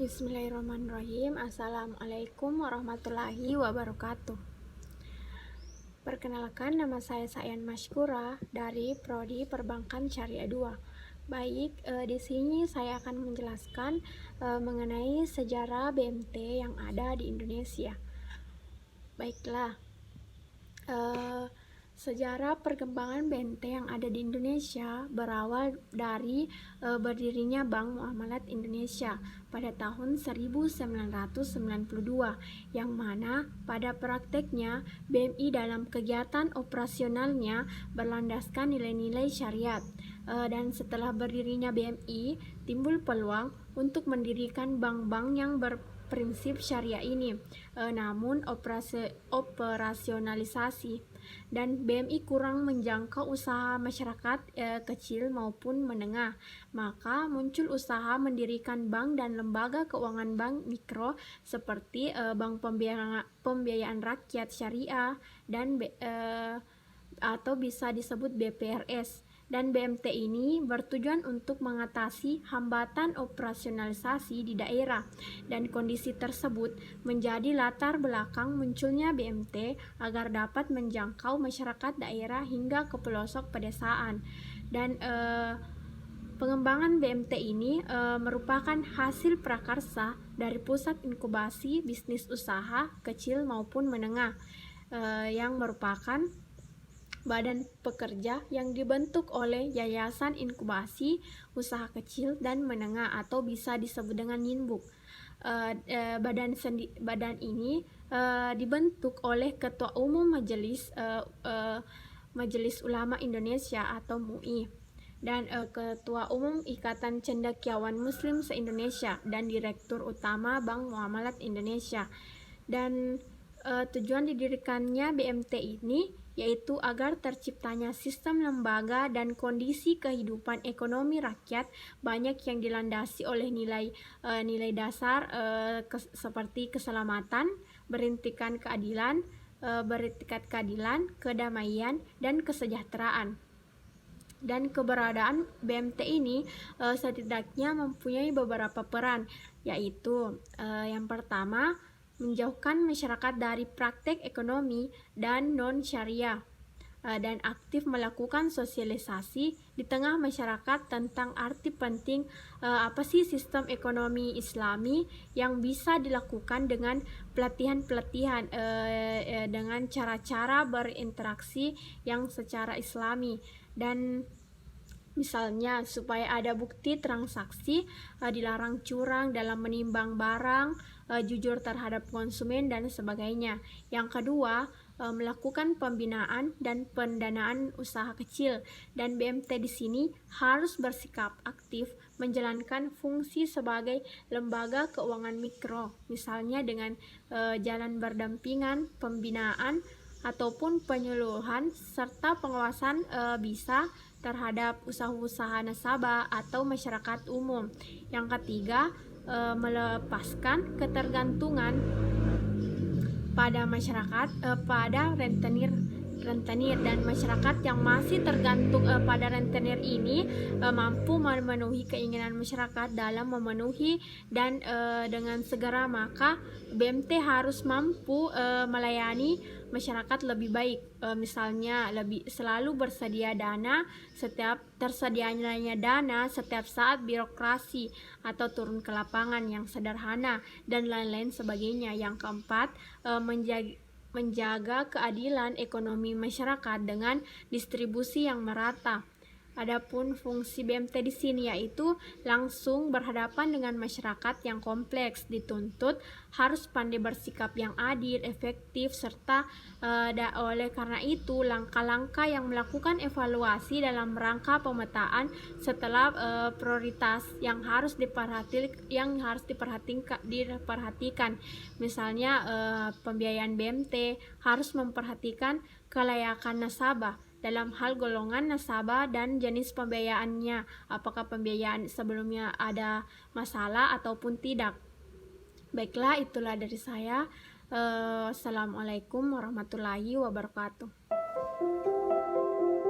Bismillahirrahmanirrahim. Assalamualaikum warahmatullahi wabarakatuh. Perkenalkan, nama saya Sayan Mashkura dari Prodi Perbankan Syariah 2. Baik, di sini saya akan menjelaskan mengenai sejarah BMT yang ada di Indonesia. Baiklah, sejarah perkembangan BMT yang ada di Indonesia berawal dari berdirinya Bank Muamalat Indonesia pada tahun 1992, yang mana pada prakteknya BMI dalam kegiatan operasionalnya berlandaskan nilai-nilai syariat. Dan setelah berdirinya BMI, timbul peluang untuk mendirikan bank-bank yang berprinsip syariah ini, namun operasionalisasi dan BMI kurang menjangkau usaha masyarakat kecil maupun menengah, maka muncul usaha mendirikan bank dan lembaga keuangan bank mikro seperti Bank Pembiayaan Rakyat Syariah dan atau bisa disebut BPRS. Dan BMT ini bertujuan untuk mengatasi hambatan operasionalisasi di daerah, dan kondisi tersebut menjadi latar belakang munculnya BMT agar dapat menjangkau masyarakat daerah hingga ke pelosok pedesaan. Dan pengembangan BMT ini merupakan hasil prakarsa dari pusat inkubasi bisnis usaha kecil maupun menengah, yang merupakan badan pekerja yang dibentuk oleh Yayasan Inkubasi Usaha Kecil dan Menengah atau bisa disebut dengan YINBUK. Badan ini dibentuk oleh Ketua Umum Majelis Ulama Indonesia atau MUI, dan Ketua Umum Ikatan Cendekiawan Muslim se-Indonesia, dan Direktur Utama Bank Muamalat Indonesia. Dan tujuan didirikannya BMT ini yaitu agar terciptanya sistem lembaga dan kondisi kehidupan ekonomi rakyat banyak yang dilandasi oleh nilai dasar seperti keselamatan, beretikat keadilan, kedamaian, dan kesejahteraan. Dan keberadaan BMT ini setidaknya mempunyai beberapa peran, yaitu yang pertama, menjauhkan masyarakat dari praktek ekonomi dan non-syariah, dan aktif melakukan sosialisasi di tengah masyarakat tentang arti penting apa sih sistem ekonomi Islami yang bisa dilakukan dengan pelatihan-pelatihan dengan cara-cara berinteraksi yang secara Islami. Dan misalnya supaya ada bukti transaksi, dilarang curang dalam menimbang barang, jujur terhadap konsumen, dan sebagainya. Yang kedua, melakukan pembinaan dan pendanaan usaha kecil, dan BMT di sini harus bersikap aktif menjalankan fungsi sebagai lembaga keuangan mikro, misalnya dengan jalan berdampingan, pembinaan ataupun penyuluhan serta pengawasan bisa terhadap usaha-usaha nasabah atau masyarakat umum. Yang ketiga, melepaskan ketergantungan pada masyarakat pada rentenir, dan masyarakat yang masih tergantung pada rentenir ini mampu memenuhi keinginan masyarakat dalam memenuhi dan dengan segera, maka BMT harus mampu melayani masyarakat lebih baik, misalnya selalu bersedia dana tersedianya dana setiap saat birokrasi atau turun ke lapangan yang sederhana, dan lain-lain sebagainya. Yang keempat, menjaga keadilan ekonomi masyarakat dengan distribusi yang merata. Adapun fungsi BMT di sini yaitu langsung berhadapan dengan masyarakat yang kompleks, dituntut harus pandai bersikap yang adil, efektif, serta oleh karena itu langkah-langkah yang melakukan evaluasi dalam rangka pemetaan setelah prioritas yang harus diperhatikan. Misalnya pembiayaan BMT harus memperhatikan kelayakan nasabah dalam hal golongan nasabah dan jenis pembiayaannya, apakah pembiayaan sebelumnya ada masalah ataupun tidak. Baiklah, itulah dari saya. Assalamualaikum warahmatullahi wabarakatuh.